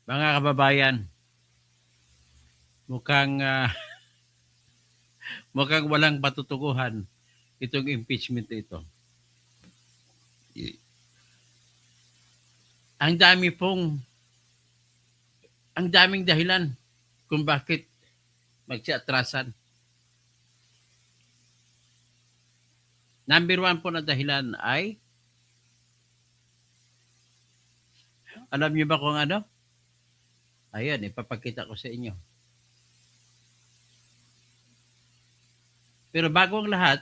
Mga kababayan, mukhang mukhang walang patutuguhan itong impeachment na ito. Ang dami pong ang daming dahilan kung bakit magsiatrasan. Number one po na dahilan ay, alam niyo ba kung ano? Ayun, ipapakita ko sa inyo. Pero bago ang lahat,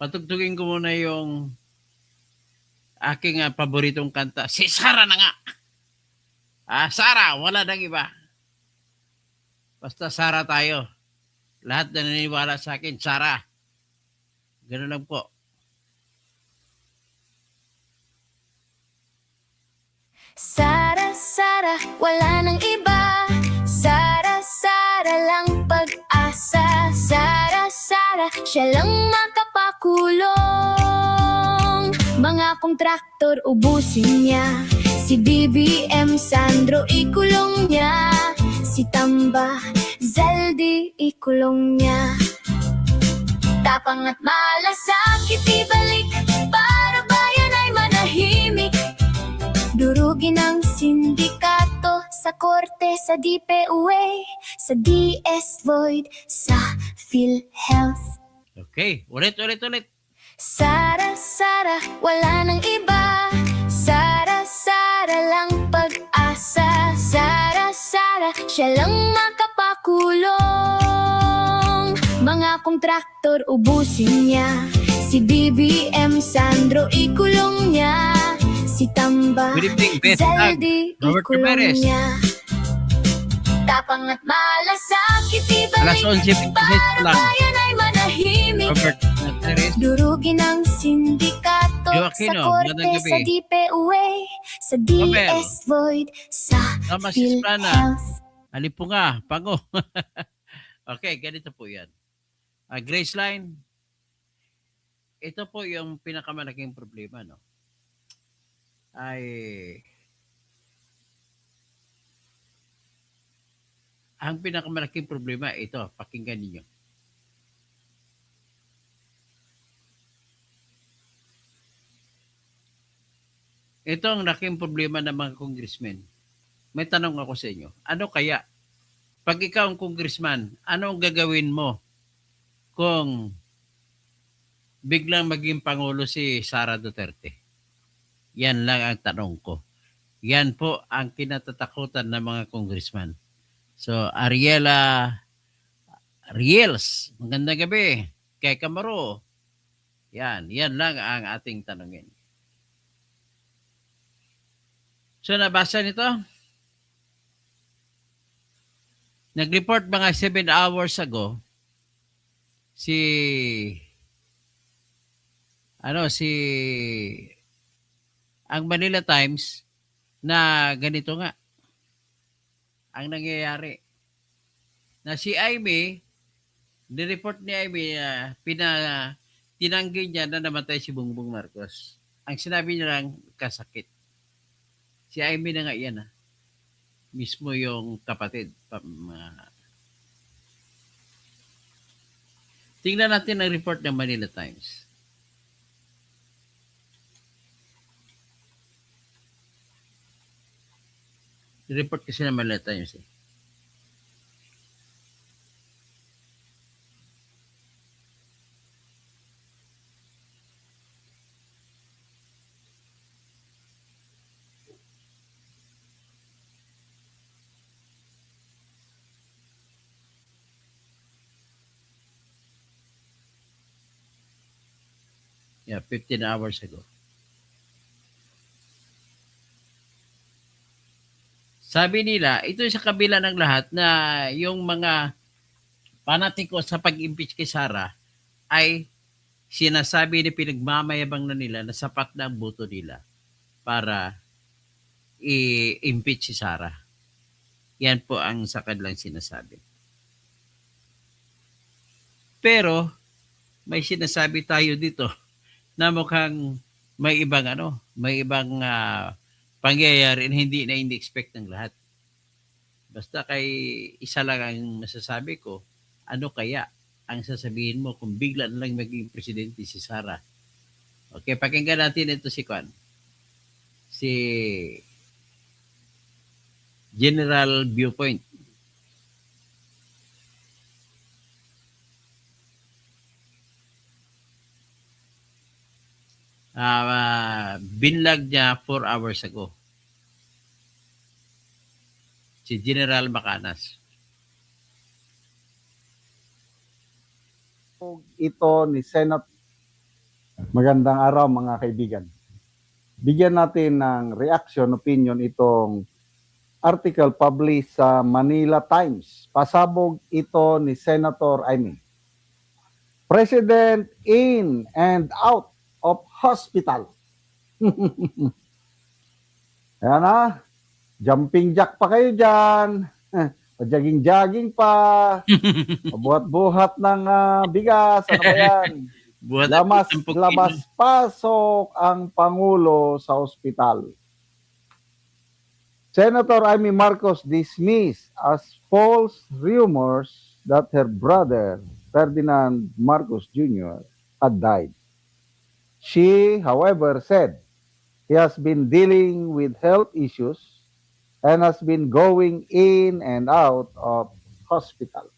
patugtugin ko muna yung aking paboritong kanta. Si Sara na nga! Sara, wala nang iba. Basta Sara tayo. Lahat na naniniwala sa akin, Sara. Ganun lang po. Sara, Sara, wala nang iba. Sara, Sara lang pag-asa. Sara, Sara, siya lang makapakulong. Mga kontraktor ubusin niya. Si BBM Sandro ikulong niya. Si Tamba Zaldi ikulong niya. Tapang at malasakit ibalik para bayan ay manahimik. Durugin ang sindikato sa korte, sa DPUA, sa DS Void, sa PhilHealth. Okay, ulit. Sara, Sara, wala nang iba. Sara, Sara lang pag-asa. Sara, Sara, siya lang makapakulong. Mga kontraktor ubusin niya. Si BBM Sandro ikulong niya. Si Tamba Good evening, Beth. Zaldi Robert ikulong Ramirez. niya. Tapang at malasakit ibalik Alas 11:26 para lang. bayan ay manahimik. Robert Ramirez. Durugin ang sindikato Joaquino, sa korte, magandang gabi. sa DPUA, sa DS Void, sa Thomas Isplana. PhilHealth. Alipunga, Pango. Okay, ganito po yan. Grace Line, ito po yung pinakamalaking problema, no? Ay, ang pinakamalaking problema, ito, pakinggan ninyo. Ito ang laking problema ng mga congressmen. May tanong ako sa inyo. Ano kaya? Pag ikaw ang congressman, ano ang gagawin mo kung biglang maging Pangulo si Sara Duterte? Yan lang ang tanong ko. Yan po ang kinatatakutan ng mga congressman. So, Ariels, magandang gabi. Kay Camaro. Yan lang ang ating tanongin. So, nabasa nito? Nag-report mga 7 hours ago si ang Manila Times na ganito nga ang nangyayari. Na si Amy, ni-report ni Amy na tinanggi niya na namatay si Bongbong Marcos. Ang sinabi niya lang, kasakit. Si Amy na nga yan, mismo yung kapatid. Tingnan natin ang report ng Manila Times. Report kasi ng Manila Times eh. Yeah, 15 hours ago. Sabi nila, ito sa kabila ng lahat na yung mga panatiko sa pag-impeach kay Sara ay sinasabi ni pinagmamayabang na nila na sapat na ang boto nila para i-impeach si Sara. Yan po ang sa kanilang sinasabi. Pero may sinasabi tayo dito na mukhang may ibang pangyayari na hindi expect ng lahat. Basta kay isa lang ang masasabi ko, ano kaya ang sasabihin mo kung bigla na lang maging presidente si Sara? Okay, pakinggan natin ito si Kwan. Si General Viewpoint. Binlag niya 4 hours ago. Si General Macanas. Ito ni Senate. Magandang araw mga kaibigan. Bigyan natin ng reaction, opinion itong article published sa Manila Times. Pasabog ito ni Senator Amy. President in and out of hospital. Ayan na. Jumping jack pa kayo dyan. Jogging-jogging pa. Buhat-buhat ng bigas. Ano ba yan? Labas-pasok ang Pangulo sa ospital. Senator Amy Marcos dismissed as false rumors that her brother, Ferdinand Marcos Jr., had died. She, however, said he has been dealing with health issues and has been going in and out of hospital.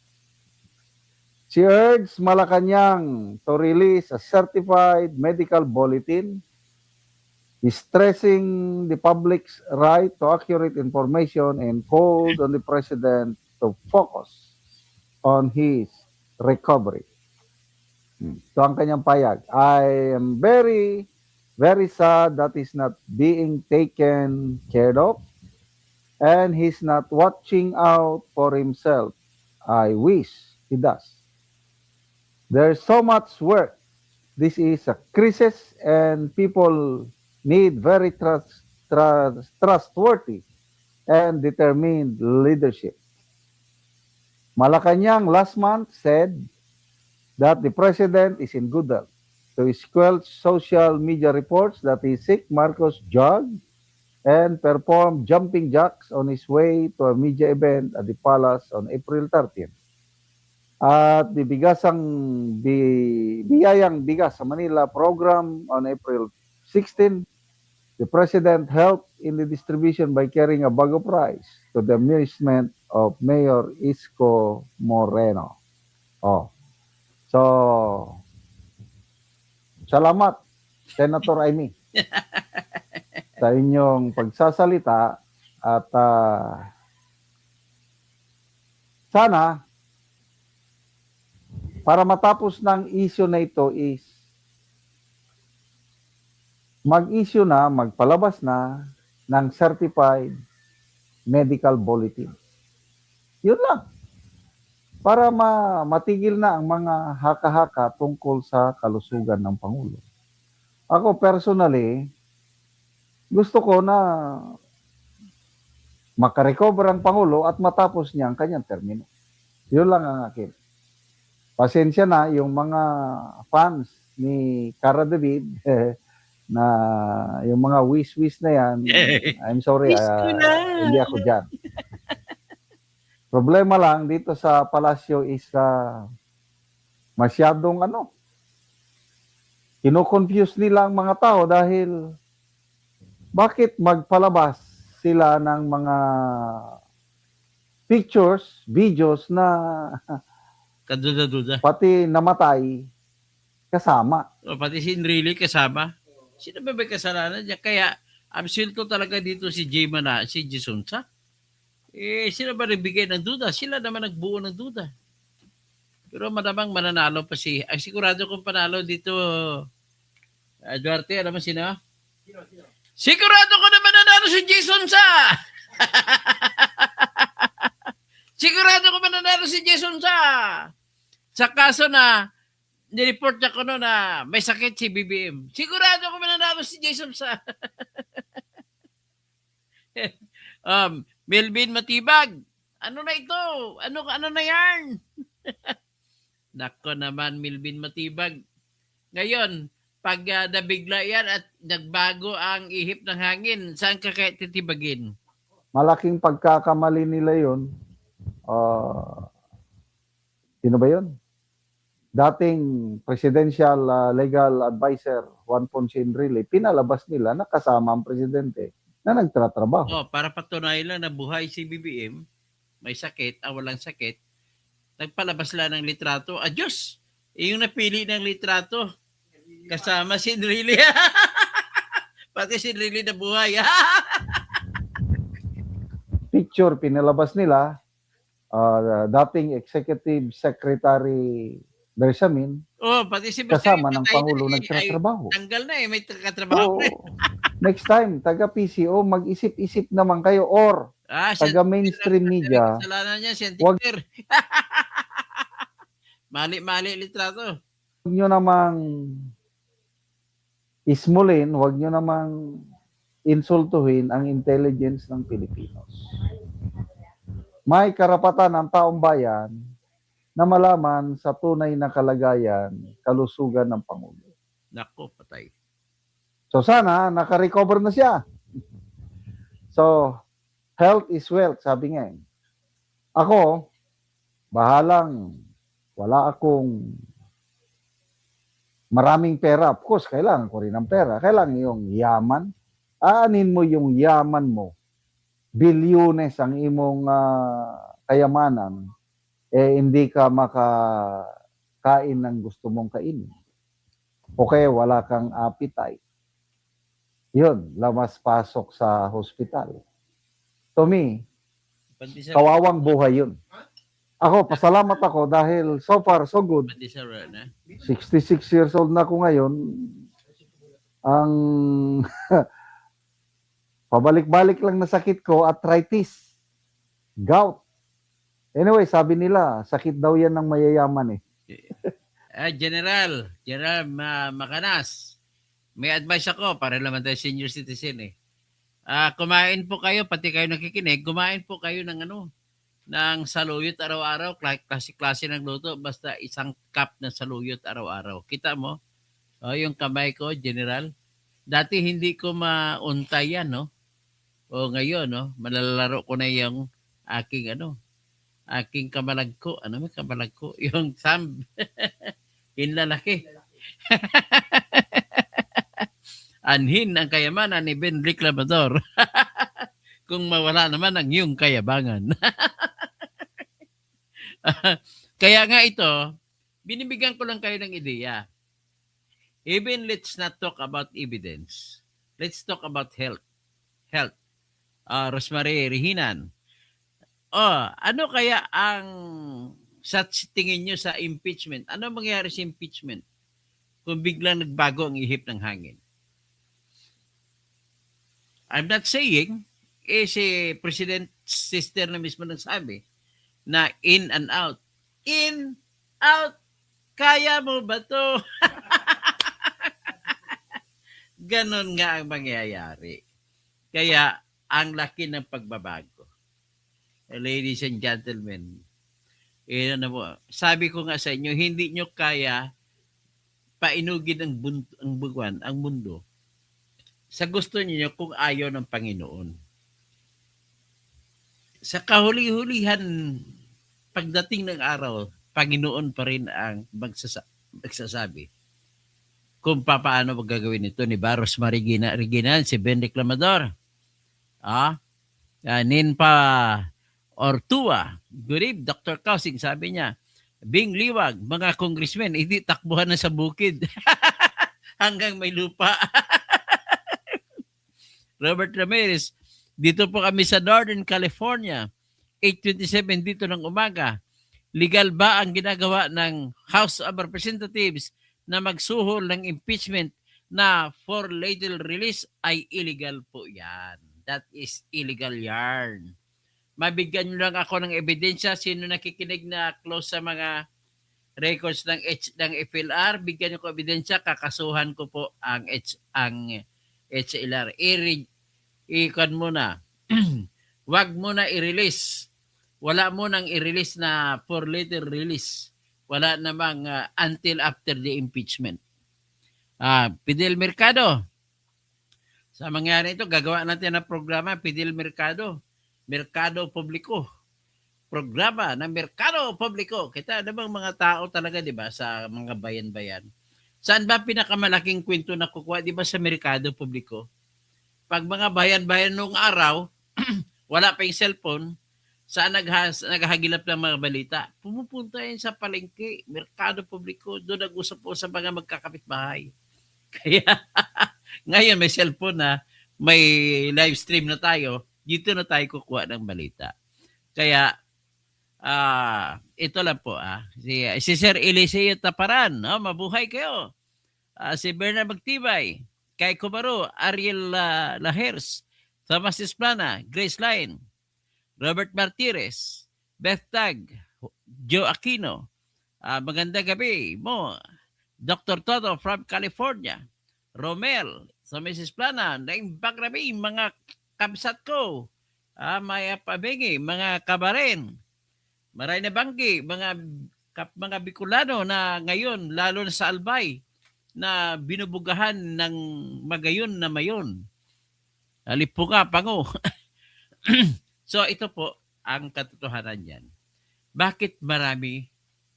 She urged Malacanang to release a certified medical bulletin stressing the public's right to accurate information and called on the President to focus on his recovery. Ito ang kanyang payag. I am very, very sad that he's not being taken care of and he's not watching out for himself. I wish he does. There's so much work. This is a crisis and people need very trustworthy and determined leadership. Malacanang last month said that the president is in good health. To squelch social media reports that he sick, Marcos jogged and performed jumping jacks on his way to a media event at the palace on April 30th. At the biyayang bigas sa Manila program on April 16, the President helped in the distribution by carrying a bag of rice to the amusement of Mayor Isko Moreno. So, salamat, Senator Amy, sa inyong pagsasalita at sana para matapos ng issue na ito is mag-issue na, magpalabas na ng certified medical bulletin. Yun lang. Para matigil na ang mga haka-haka tungkol sa kalusugan ng Pangulo. Ako personally, gusto ko na makarecover ang Pangulo at matapos niya ang kanyang termino. Yun lang ang akin. Pasensya na yung mga fans ni Cara David na yung mga wish na yan. I'm sorry, hindi ako dyan. Problema lang dito sa palasyo is masyadong kino-confuse nila ang mga tao dahil bakit magpalabas sila ng mga pictures, videos na Kaduda-duda. pati namatay kasama. O, pati si Enrile kasama. Sino ba may kasalanan niya? Kaya, absento talaga dito si si Jason Sa. Sino ba nagbigay ng duda? Sila naman nagbuo ng duda. Pero malamang mananalo pa ang sigurado kong panalo dito, Duarte, alam mo sino? Sigurado ko na mananalo si Jason Sa! Sigurado ko mananalo si Jason Sa! Sa kaso na nireport niya ko na may sakit si BBM. Sigurado ko mananalo si Jason Sa. Melvin Matibag. Ano na ito? Ano na yan? Nako naman, Melvin Matibag. Ngayon, pag nabigla yan at nagbago ang ihip ng hangin, saan ka kaya titibagin? Malaking pagkakamali nila yun. Sino ba yun? Dating Presidential Legal Advisor Juan Ponce Enrile, pinalabas nila na kasama ang presidente na nagtatrabaho. Oh, para patunayan lang na buhay si BBM, may sakit, walang sakit, nagpalabas lang ng litrato. Diyos! Yung napili ng litrato, kasama si Enrile. Pati si Enrile na buhay. Picture pinalabas nila, dating Executive Secretary Bersamin, Oh, pati si kasama ng patay Pangulo na, nagtatrabaho. tanggal na may katrabaho. So, next time, taga-PCO, mag-isip-isip naman kayo or taga-mainstream media, Kasalanan niya, wag scientific. Mali litrato. nyo namang ismulin, wag nyo namang insultuhin ang intelligence ng Pilipinos. May karapatan ang taong bayan na malaman sa tunay na kalagayan, kalusugan ng Pangulo. Nako, patay. So sana, naka-recover na siya. So, health is wealth, sabi nga. Ako, bahalang, wala akong maraming pera. Of course, kailangan ko rin ng pera. Kailangan yung yaman. Aanin mo yung yaman mo. Bilyones ang imong kayamanan. Hindi ka makakain ng gusto mong kainin. Okay, wala kang appetite. Yun, lamas-pasok sa hospital. To me, kawawang buhay yun. Ako, pasalamat ako dahil so far, so good. 66 years old na ako ngayon. Ang pabalik-balik lang na sakit ko, arthritis, gout. Anyway, sabi nila, sakit daw yan ng mayayaman General Macanas, may advice ako para naman tayo senior citizen kumain po kayo, pati kayo nakikinig, kumain po kayo ng saluyot araw-araw, klase-klase ng luto, basta isang cup ng saluyot araw-araw. Kita mo, yung kamay ko, General, dati hindi ko mauntay yan, no? O ngayon, no, malalaro ko na yung aking kamalagko. Ano may kamalagko? Yung thumb. Inlalaki. Anhin ang kayamanan ni Ben Reclamador. Kung mawala naman ang iyong kayabangan. Kaya nga ito, binibigyan ko lang kayo ng ideya. Even let's not talk about evidence. Let's talk about health. Rosemary Rehinan. Ano kaya ang sa tingin nyo sa impeachment? Ano mangyayari sa impeachment kung biglang nagbago ang ihip ng hangin? I'm not saying, si President Sister na mismo nagsabi na in and out. In, out, kaya mo ba to? Ganon nga ang mangyayari. Kaya, ang laki ng pagbabago. Ladies and gentlemen, sabi ko nga sa inyo, hindi nyo kaya painugin ang mundo sa gusto niyo kung ayaw ng Panginoon. Sa kahuli-hulihan, pagdating ng araw, Panginoon pa rin ang magsasabi kung paano magagawin ito ni Baros Reginan, si Ben Reclamador. Ninpa Ortua, good evening, Dr. Kausing, sabi niya, Bing Liwag, mga congressmen, hindi takbuhan na sa bukid hanggang may lupa. Robert Ramirez, dito po kami sa Northern California, 8:27 dito ng umaga. Legal ba ang ginagawa ng House of Representatives na magsuhol ng impeachment na for later release? Ay illegal po yan. That is illegal yarn. Mabigyan nyo lang ako ng ebidensya. Sino nakikinig na close sa mga records ng FLR, bigyan nyo ko ebidensya, kakasuhan ko po ang HLR. I-con mo na. Wag mo na i-release. Wala mo nang i-release na for later release. Wala namang until after the impeachment. Fidel Mercado. Sa mangyari ito, gagawa natin ng programa, Fidel Mercado. Merkado Publiko. Programa ng Merkado Publiko. Kita namang mga tao talaga, di ba, sa mga bayan-bayan. Saan ba pinakamalaking kwento na kukuha? Di ba sa Merkado Publiko? Pag mga bayan-bayan noong araw, wala pa yung cellphone, saan naghahagilap ng mga balita? Pumupunta yun sa palengke, Merkado Publiko, doon nag-usap po sa mga magkakapitbahay. Kaya ngayon may cellphone na, may live stream na tayo, dito na tayo kukuha ng balita. Kaya, ito lang po. Si Sir Eliseo Taparan, mabuhay kayo. Si Bernard Magtibay, Kay Kumaro, Ariel Lahers, Thomas Esplana, Grace Line, Robert Martires, Beth Tag, Joe Aquino, magandang gabi mo, Dr. Toto from California, Romel, sa Mrs. Plana, naimbang rabi, mga kabsat ko, Maya Pabingi, mga Kabaren, Maray na Banggi, mga Bicolano na ngayon, lalo na sa Albay, na binubugahan ng magayon na mayon. Lipunga, pango. So ito po ang katotohanan yan. Bakit marami?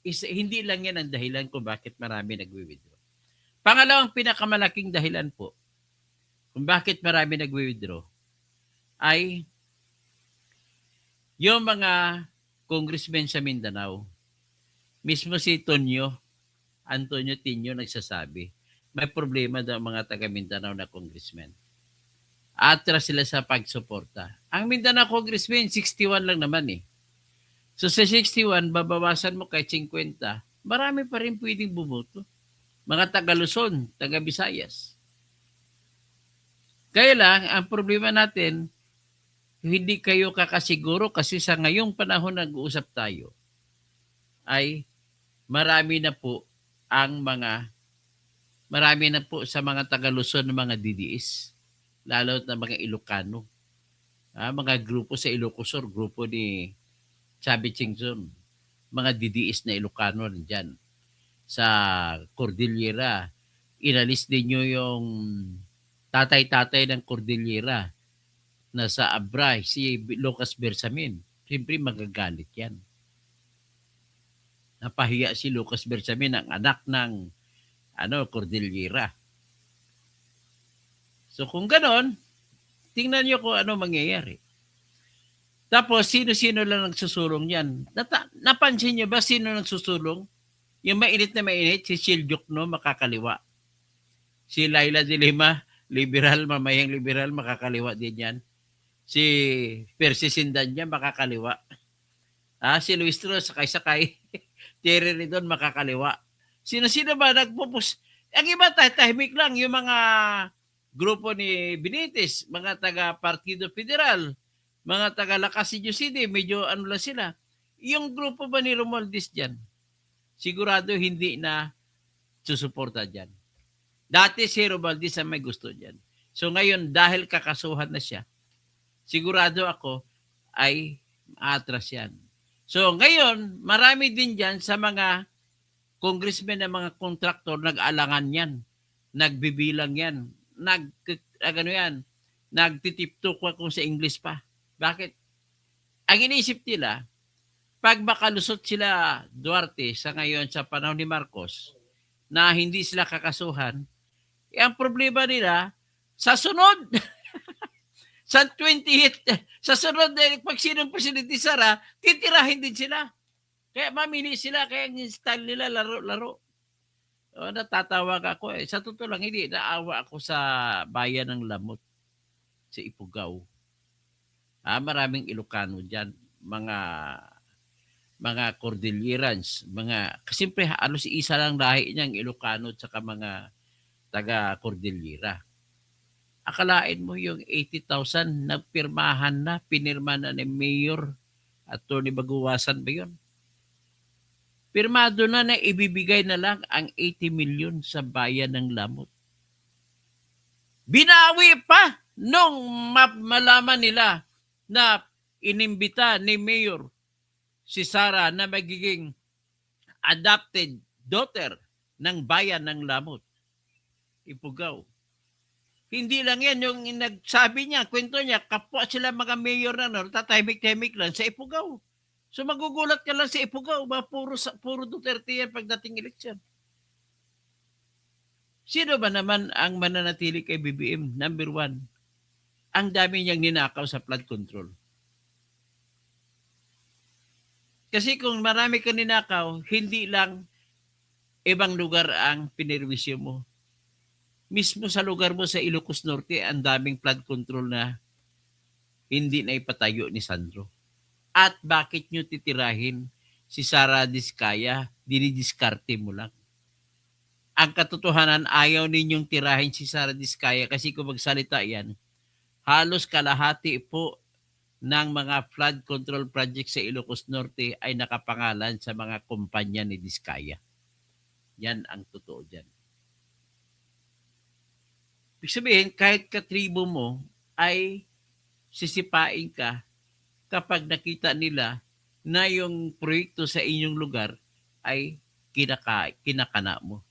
Hindi lang yan ang dahilan kung bakit marami nagwi-withdraw. Pangalawang pinakamalaking dahilan po kung bakit marami nagwi-withdraw ay yung mga congressmen sa Mindanao. Mismo si Antonio Tinio nagsasabi, may problema daw mga taga Mindanao na congressmen. Atras sila sa pagsuporta. Ang Mindanao congressmen, 61 lang naman eh. So sa 61, babawasan mo kay 50, marami pa rin pwedeng bumoto. Mga taga Luzon, taga Visayas. Kaya lang, ang problema natin, hindi kayo kakasiguro kasi sa ngayong panahon nag-uusap tayo, ay marami na po sa mga taga Luzon ng mga DDS, lalo na mga Ilocano. Mga grupo sa Ilocosur, grupo ni Chubby Chingson, mga DDS na Ilocano nandyan. Sa Cordillera, inalis din nyo yung tatay-tatay ng Cordillera na sa Abray, si Lucas Bersamin. Siyempre magagalit yan. Napahiya si Lucas Bersamin, ang anak ng Cordillera. So kung ganon, tingnan nyo kung ano mangyayari. Tapos, sino-sino lang nagsusulong yan? Napansin nyo ba sino nagsusulong? Yung mainit na mainit, si Siljukno, makakaliwa. Si Laila de Lima, liberal, mamayang liberal, makakaliwa din yan. Si Percy Sindanya, makakaliwa. Si Luis Tro, sakay-sakay. Terry Ridon, makakaliwa. Sino-sino ba nagpupus? Ang iba, tahimik lang. Yung mga grupo ni Benitez, mga taga Partido Federal, mga taga Lacasillo City, medyo ano lang sila. Yung grupo ba ni Romualdez dyan? Sigurado hindi na susuporta dyan. Dati si Romualdez ang may gusto dyan. So ngayon, dahil kakasuhan na siya, sigurado ako ay atras yan. So ngayon, marami din dyan sa mga congressmen na mga kontraktor, nag-alangan yan, nagbibilang yan, nagtitiptok kung sa English pa. Bakit? Ang iniisip nila, pag makalusot sila Duarte sa ngayon sa panahon ni Marcos, na hindi sila kakasuhan, ang problema nila, sa sunod, sa 28, sa sunod, pag sinong presidente Sara, titirahin din sila. Kaya mamili sila, kaya yung style nila, laro-laro. Natatawag ako eh. Sa totoo lang, hindi, naawa ako sa bayan ng Lamot, sa Ifugao. Maraming Ilocano dyan, mga Cordillerans, siyempre halos isa lang lahi niyang Ilocano at saka mga taga Cordillera. Akalain mo yung 80,000 nagpirmahan na, pinirma na ni Mayor at Tony Baguwasan ba yun? Pirmado na ibibigay na lang ang 80 million sa bayan ng Lamot. Binawi pa nung malaman nila na inimbita ni Mayor si Sara na magiging adopted daughter ng bayan ng Lamot. Ipugaw. Hindi lang yan yung nagsabi niya, kwento niya, kapwa sila mga mayor na tatahimik-tahimik lang sa Ipugaw. So magugulat ka lang sa Ipugaw, puro Duterte yan pagdating eleksyon. Sino ba naman ang mananatili kay BBM? Number one, ang dami niyang ninakaw sa flood control. Kasi kung marami ka ninakaw, hindi lang ibang lugar ang pinirwisyo mo. Mismo sa lugar mo sa Ilocos Norte, ang daming flood control na hindi na ipatayo ni Sandro. At bakit nyo titirahin si Sara Diskaya? Dinidiskarte mo lang. Ang katotohanan, ayaw ninyong tirahin si Sara Diskaya kasi kung magsalita yan, halos kalahati po ng mga flood control project sa Ilocos Norte ay nakapangalan sa mga kumpanya ni Diskaya. Yan ang totoo dyan. Ibig sabihin, kahit katribo mo ay sisipain ka kapag nakita nila na yung proyekto sa inyong lugar ay kinakana mo.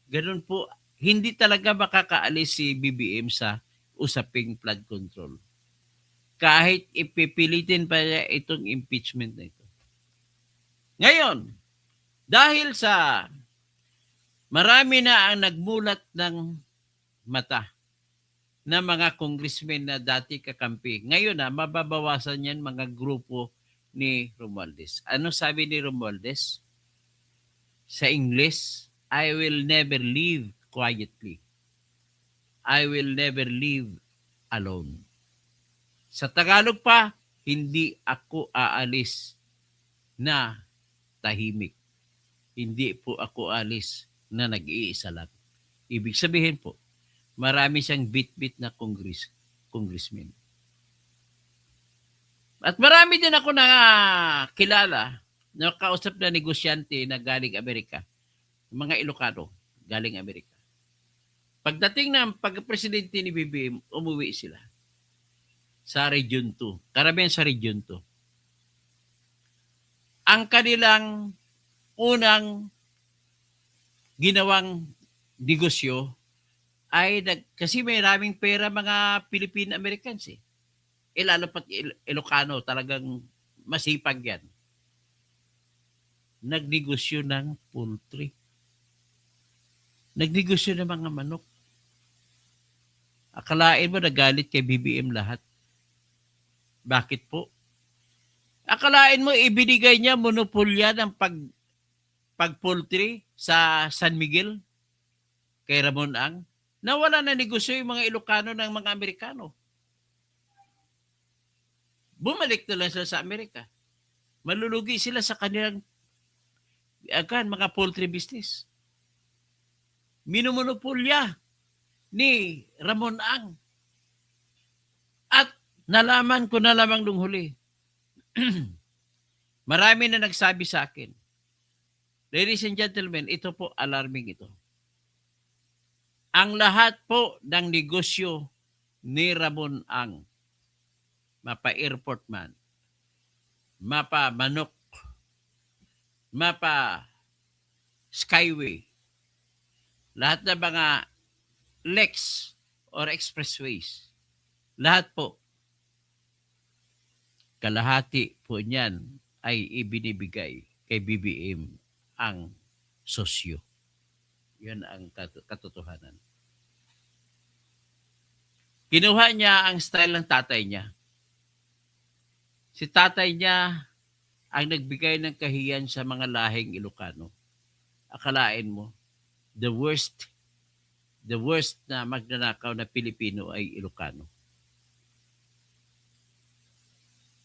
Ganun po, hindi talaga makakaalis si BBM sa usaping flood control. Kahit ipipilitin pa niya itong impeachment na ito. Ngayon, dahil sa marami na ang nagmulat ng mata na mga congressmen na dati kakampi. Ngayon na, mababawasan yan mga grupo ni Romualdez. Ano sabi ni Romualdez? Sa English, I will never live quietly. I will never live alone. Sa Tagalog pa, hindi ako aalis na tahimik. Hindi po ako aalis na nag-iisa lang. Ibig sabihin po, marami siyang bit-bit na congressman. At marami din ako nakilala, nakausap na negosyante na galing Amerika. Mga Ilocano, galing Amerika. Pagdating ng pagka-presidente ni BBM, umuwi sila sa Region 2. Karamihan sa Region 2. Ang kanilang unang ginawang negosyo ay kasi may maraming pera mga Philippine-Americans eh. Lalo pat Ilocano, talagang masipag yan. Nagnegosyo ng poultry. Nagnegosyo ng mga manok. Akalain mo nagalit kay BBM lahat. Bakit po? Akalain mo ibinigay niya monopolya ng pag-poultry sa San Miguel kay Ramon Ang? Nawala na negosyo yung mga Ilocano ng mga Amerikano. Bumalik na lang sila sa Amerika. Malulugi sila sa kanilang mga poultry business. Minumonopolya ni Ramon Ang. At nalaman ko na lamang nung huli. Marami na nagsabi sa akin. Ladies and gentlemen, ito po, alarming ito. Ang lahat po ng negosyo ni Ramon Ang, mapa airport man, mapa manok, mapa skyway, lahat ng mga Lex or expressways, lahat po, kalahati po niyan ay ibinibigay kay BBM ang sosyo. Yun ang katotohanan. Kinuha niya ang style ng tatay niya. Si tatay niya ang nagbigay ng kahiyan sa mga lahing Ilocano. Akalain mo, the worst na magnanakaw na Pilipino ay Ilocano.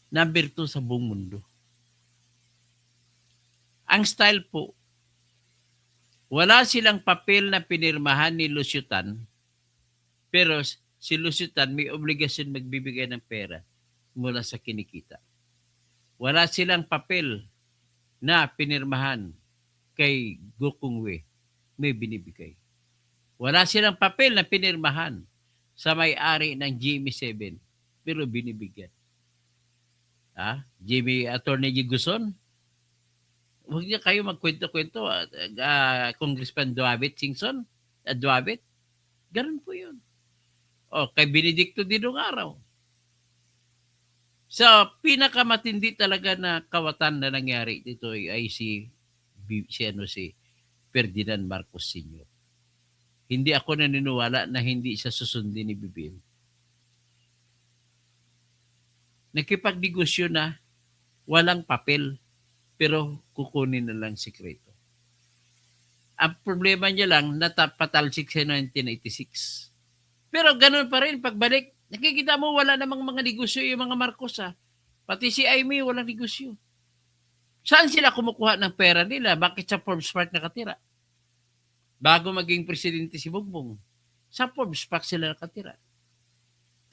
Number 2 sa buong mundo. Ang style po, wala silang papel na pinirmahan ni Lucio Tan, pero si Lucio Tan may obligasyon magbibigay ng pera mula sa kinikita. Wala silang papel na pinirmahan kay Gokongwei, may binibigay. Wala silang papel na pinirmahan sa may-ari ng GMA7, pero binibigyan. Attorney Giguson, huwag niya kayo magkwento-kwento, Congressman Duavit Singson, Duavit, Ganun po yun. O, kay Benedicto dinong araw. Sa pinakamatindi talaga na kawatan na nangyari dito ay si Ferdinand Marcos Sr. Hindi ako naniniwala na hindi siya susundin ni BBM. Nakipagnegosyo na, walang papel, pero kukunin na lang sikreto. Ang problema niya lang, patalsik siya 1986. Pero ganun pa rin, pagbalik, nakikita mo wala namang mga negosyo yung mga Marcos ha. Pati si Amy, walang negosyo. Saan sila kumukuha ng pera nila? Bakit sa Forbes Park nakatira? Bago maging presidente si Bongbong, sa Forbes Park sila nakatira.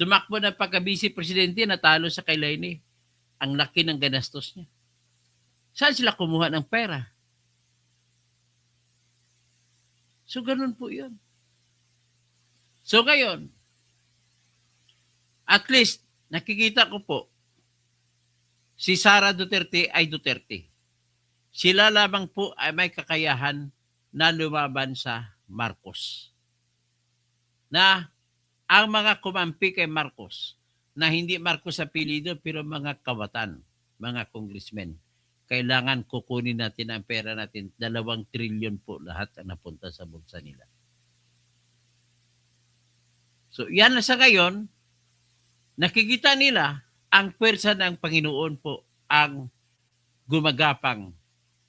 Tumakbo na pagka-vice presidente, natalo sa kay Lainey. Ang laki ng ganastos niya. Saan sila kumuha ng pera? So, ganun po yun. So, ngayon, at least, nakikita ko po, si Sara Duterte ay Duterte. Sila lamang po ay may kakayahan na lumaban sa Marcos. Na ang mga kumampi kay Marcos, na hindi Marcos sa apelido, pero mga kawatan, mga congressmen, kailangan kukunin natin ang pera natin. 2 trilyon po lahat ang napunta sa bulsa nila. So, yan na sa ngayon, nakikita nila ang pwersa ng Panginoon po ang gumagapang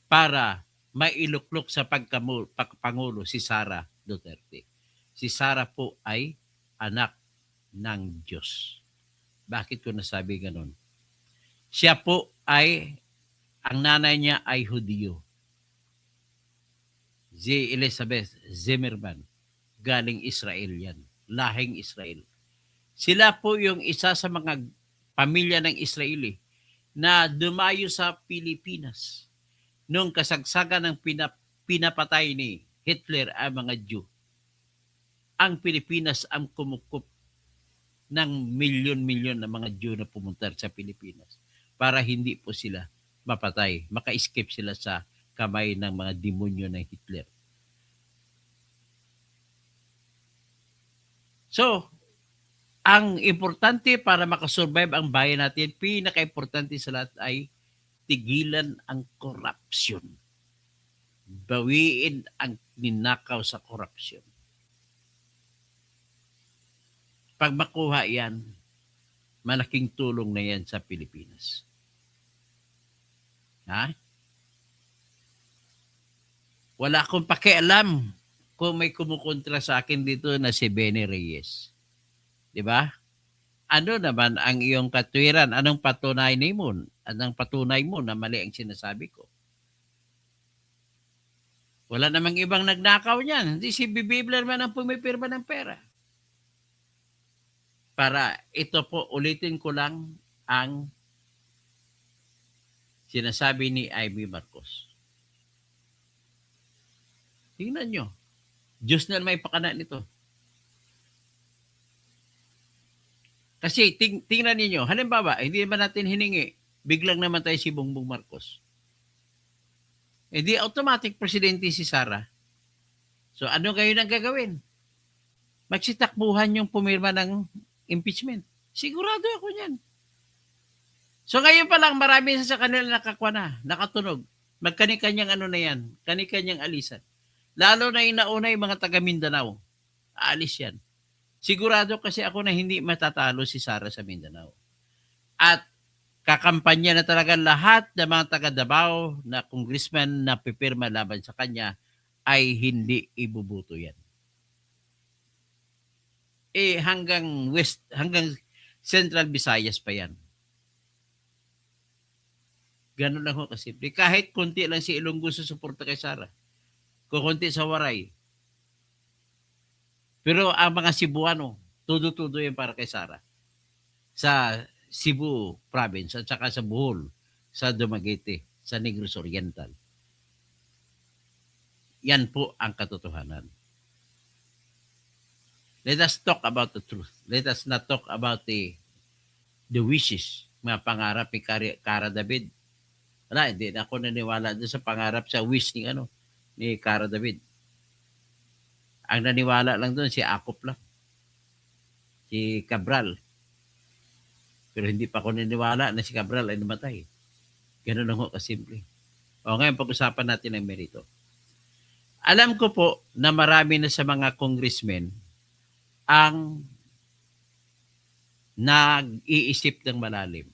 para mailuklok sa pagpangulo si Sara Duterte. Si Sara po ay anak ng Diyos. Bakit ko nasabi ganun? Siya po ay, ang nanay niya ay Hudiyo. Si Elizabeth Zimmerman, galing Israel yan. Lahing Israel. Sila po yung isa sa mga pamilya ng Israeli na dumayo sa Pilipinas nung kasagsagan ng pinapatay ni Hitler ang mga Jew. Ang Pilipinas ang kumukup ng milyon-milyon na mga Jew na pumunta sa Pilipinas para hindi po sila mapatay. Maka-escape sila sa kamay ng mga demonyo ng Hitler. So, ang importante para makasurvive ang bayan natin, pinaka-importante sa lahat ay tigilan ang corruption. Bawiin ang ninakaw sa corruption. Pag makuha yan, malaking tulong na yan sa Pilipinas. Ha? Wala akong pakialam kung may kumukontra sa akin dito na si Benny Reyes. Di ba? Ano naman ang iyong katwiran? Anong patunay mo? Anong patunay mo na mali ang sinasabi ko? Wala namang ibang nagnakaw niyan. Hindi si Bibibler man ang pumipirma ng pera. Para ito po, ulitin ko lang ang sinasabi ni Amy Marcos. Tingnan nyo. Diyos na may pakana nito. Kasi tingnan niyo, halimbawa, hindi ba natin hiningi, biglang namatay si Bongbong Marcos. Eh di automatic presidente si Sara. So ano kayo nang gagawin? Magsitakbuhan yung pumirma ng impeachment. Sigurado ako niyan. So ngayon pa lang marami sa kanila nakatunog. Magkani-kanyang ano na yan, kani-kanyang alisan. Lalo na yung nauna yung mga taga Mindanao. Aalis yan. Sigurado kasi ako na hindi matatalo si Sara sa Mindanao. At kakampanya na talaga lahat ng mga taga Davao na congressman na pipirma laban sa kanya ay hindi ibubuto yan. Hanggang Central Visayas pa yan. Ganun lang ho kasimple. Kahit konti lang si Ilonggo susuporta kay Sara. Kukunti sa Waray. Pero ang mga Cebuano, tudo-tudo yan para kay Sara. Sa Cebu province at saka sa Bohol, sa Dumaguete, sa Negros Oriental. Yan po ang katotohanan. Let us talk about the truth. Let us not talk about the wishes, mga pangarap ni Cara David. Wala, hindi na ako naniwala doon sa pangarap sa wish ni Cara David. Ang naniwala lang doon si Akop lang, si Cabral. Pero hindi pa ako naniwala na si Cabral ay namatay. Ganun lang ho kasimple. O ngayon, pag-usapan natin ang merito. Alam ko po na marami na sa mga congressmen ang nag-iisip ng malalim.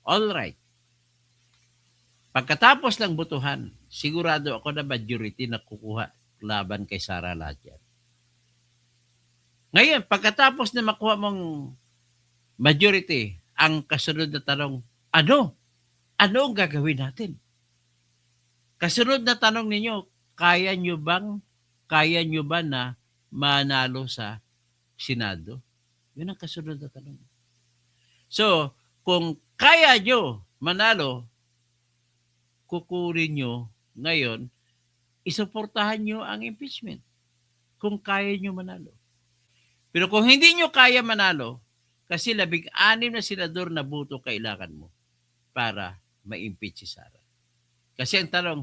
All right. Pagkatapos ng botohan, sigurado ako na majority na kukuha laban kay Sara lahat yan. Ngayon, pagkatapos na makuha mong majority, ang kasunod na tanong, ano? Ano ang gagawin natin? Kasunod na tanong ninyo, kaya nyo ba na manalo sa Senado? Yun ang kasunod na tanong. So, kung kaya nyo manalo, kukurin nyo ngayon, isuportahan nyo ang impeachment. Kung kaya nyo manalo. Pero kung hindi nyo kaya manalo, kasi 16 na senador na boto kailangan mo para ma-impeach si Sara. Kasi ang tanong,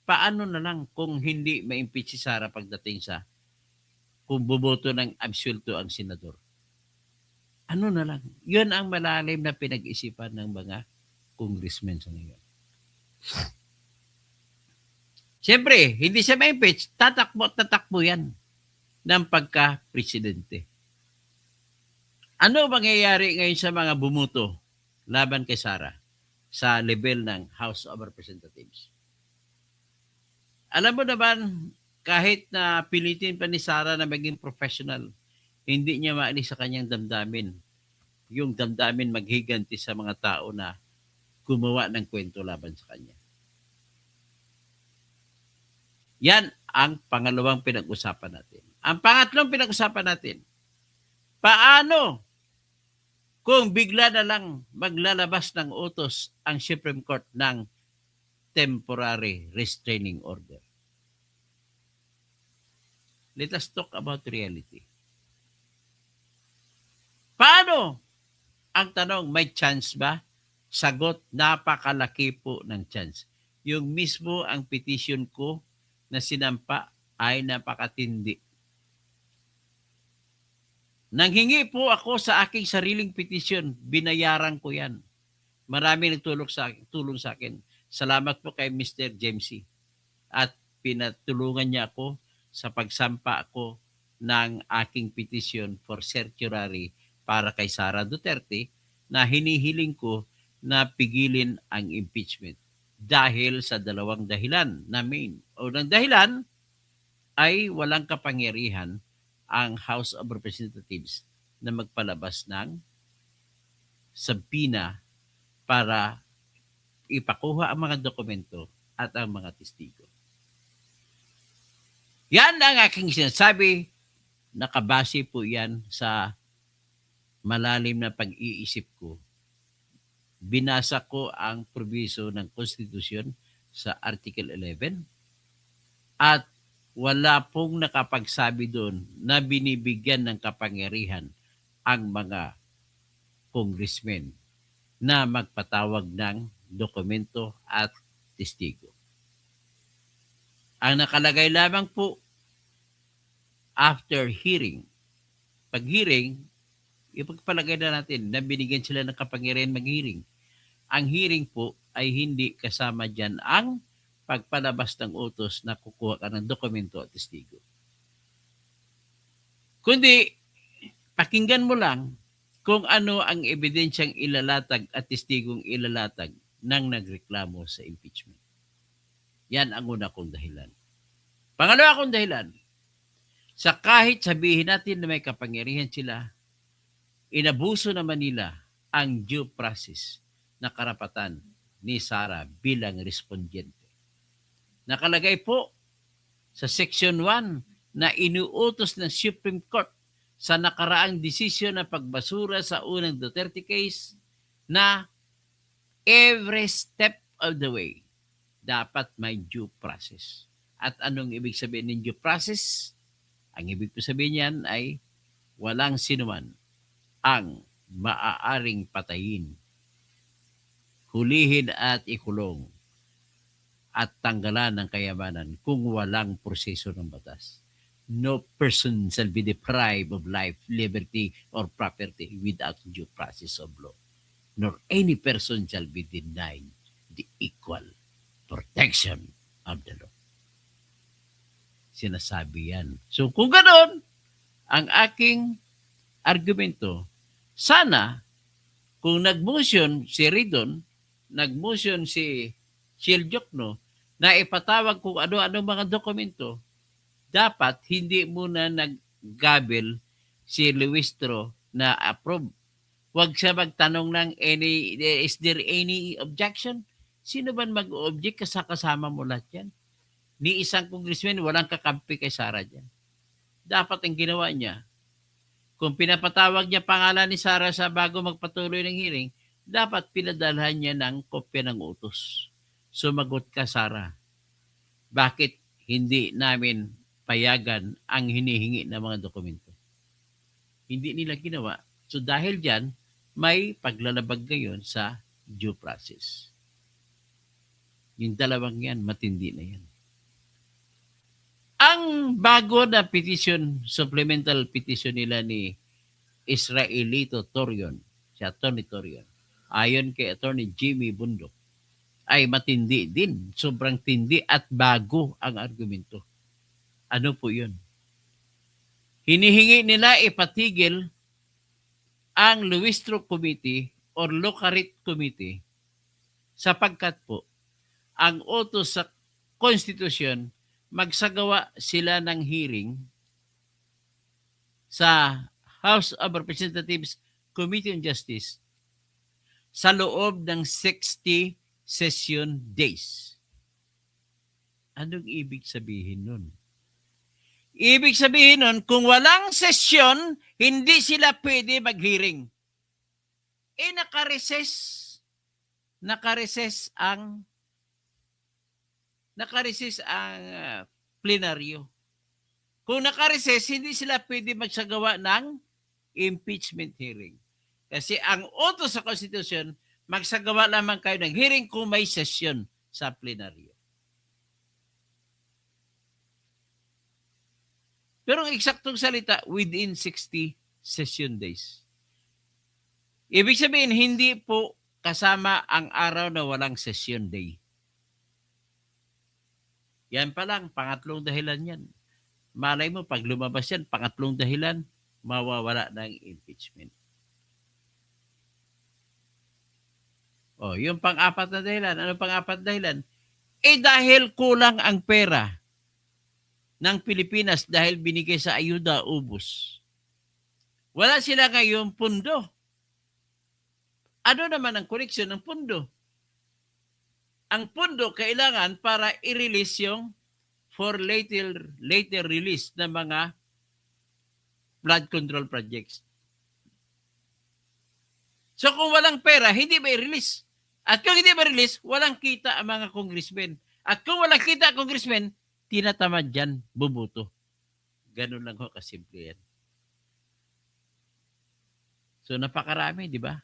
paano na lang kung hindi ma-impeach si Sara pagdating sa kung buboto ng absulto ang senador? Ano na lang? Yun ang malalim na pinag-isipan ng mga congressmen sa ngayon. Siyempre, hindi siya ma-impeach, tatakbo yan ng pagka-presidente. Ano mangyayari ngayon sa mga bumuto laban kay Sara sa level ng House of Representatives? Alam mo naman, kahit na pilitin pa ni Sara na maging professional, hindi niya maalis sa kanyang damdamin. Yung damdamin maghiganti sa mga tao na gumawa ng kwento laban sa kanya. Yan ang pangalawang pinag-usapan natin. Ang pangatlong pinag-usapan natin, paano kung bigla na lang maglalabas ng utos ang Supreme Court ng temporary restraining order? Let us talk about reality. Paano? Ang tanong, may chance ba? Sagot, napakalaki po ng chance. Yung mismo ang petition ko na sinampa ay napakatindi. Nanghingi po ako sa aking sariling petition, binayaran ko yan. Marami nagtulong sa akin. Salamat po kay Mr. Jamesy. At pinatulungan niya ako sa pagsampa ako ng aking petition for certiorari para kay Sara Duterte na hinihiling ko na pigilin ang impeachment dahil sa dalawang dahilan na main. Unang dahilan ay walang kapangyarihan ang House of Representatives na magpalabas ng subpoena para ipakuha ang mga dokumento at ang mga testigo. Yan ang aking sinasabi. Nakabase po yan sa malalim na pag-iisip ko. Binasa ko ang proviso ng Konstitusyon sa Article 11 at wala pong nakapagsabi doon na binibigyan ng kapangyarihan ang mga congressmen na magpatawag ng dokumento at testigo. Ang nakalagay lamang po after hearing. Pag hearing, ipagpalagay na natin na binigyan sila ng kapangyarihan mag-hearing. Ang hearing po ay hindi kasama dyan ang pagpalabas ng utos na kukuha ka ng dokumento at testigo. Kundi, pakinggan mo lang kung ano ang ebidensyang ilalatag at testigong ilalatag ng nagreklamo sa impeachment. Yan ang una kong dahilan. Pangalawa kong dahilan, sa kahit sabihin natin na may kapangyarihan sila, inabuso naman nila ang due process na karapatan ni Sara bilang respondyente. Nakalagay po sa Section 1 na inuutos ng Supreme Court sa nakaraang desisyon na pagbasura sa unang Duterte case na every step of the way dapat may due process. At anong ibig sabihin ng due process? Ang ibig sabihin niyan ay walang sinuman ang maaaring patayin, hulihin at ikulong at tanggalan ng kayamanan kung walang proseso ng batas. No person shall be deprived of life, liberty, or property without due process of law, nor any person shall be denied the equal protection of the law. Sinasabi yan. So kung ganoon, ang aking argumento, sana kung nag-motion si Ridon, nag-motion si Siljokno, na ipatawag kung ano-ano mga dokumento, dapat hindi muna nag-gabel si Luistro na approve. Huwag siya magtanong ng is there any objection? Sino ba mag-object kasama mo lahat yan? Ni isang congressman, walang kakampi kay Sara dyan. Dapat ang ginawa niya, kung pinapatawag niya pangalan ni Sara sa bago magpatuloy ng hearing, dapat pinadalhan niya ng kopya ng utos. Sumagot ka, Sara. Bakit hindi namin payagan ang hinihingi ng mga dokumento? Hindi nila ginawa. So dahil dyan, may paglalabag ngayon sa due process. Yung dalawang yan, matindi na yan. Ang bago na petition, supplemental petition nila ni Israelito Torion, si Atty. Torion, ayon kay Atty. Jimmy Bundok, ay matindi din. Sobrang tindi at bago ang argumento. Ano po yun? Hinihingi nila ipatigil ang Luistro Committee or Locarit Committee sapagkat po ang utos sa konstitusyon, magsagawa sila ng hearing sa House of Representatives Committee on Justice sa loob ng 60 session days. Anong ibig sabihin nun? Ibig sabihin nun, kung walang sesyon, hindi sila pwede mag-hearing. Nakareses ang plenaryo. Kung nakareses, hindi sila pwede magsagawa ng impeachment hearing. Kasi ang utos sa konstitusyon, magsagawa lamang kayo ng hearing kung may session sa plenaryo. Pero ang eksaktong salita, within 60 session days. Ibig sabihin, hindi po kasama ang araw na walang session day. Yan pa lang, pangatlong dahilan yan. Malay mo, pag lumabas yan, pangatlong dahilan, mawawala ng impeachment. O, yung pang-apat na dahilan. Ano pang-apat na dahilan? Dahil kulang ang pera ng Pilipinas dahil binigay sa ayuda, ubos. Wala sila ngayong pundo. Ano naman ang koneksyon ng pundo? Ang pundo kailangan para i-release yung for later release ng mga flood control projects. So kung walang pera, hindi ba i-release? At kung hindi ba release, walang kita ang mga congressmen. At kung walang kita ang congressmen, tinatamad dyan, bubuto. Ganun lang ho, kasimple yan. So napakarami, di ba?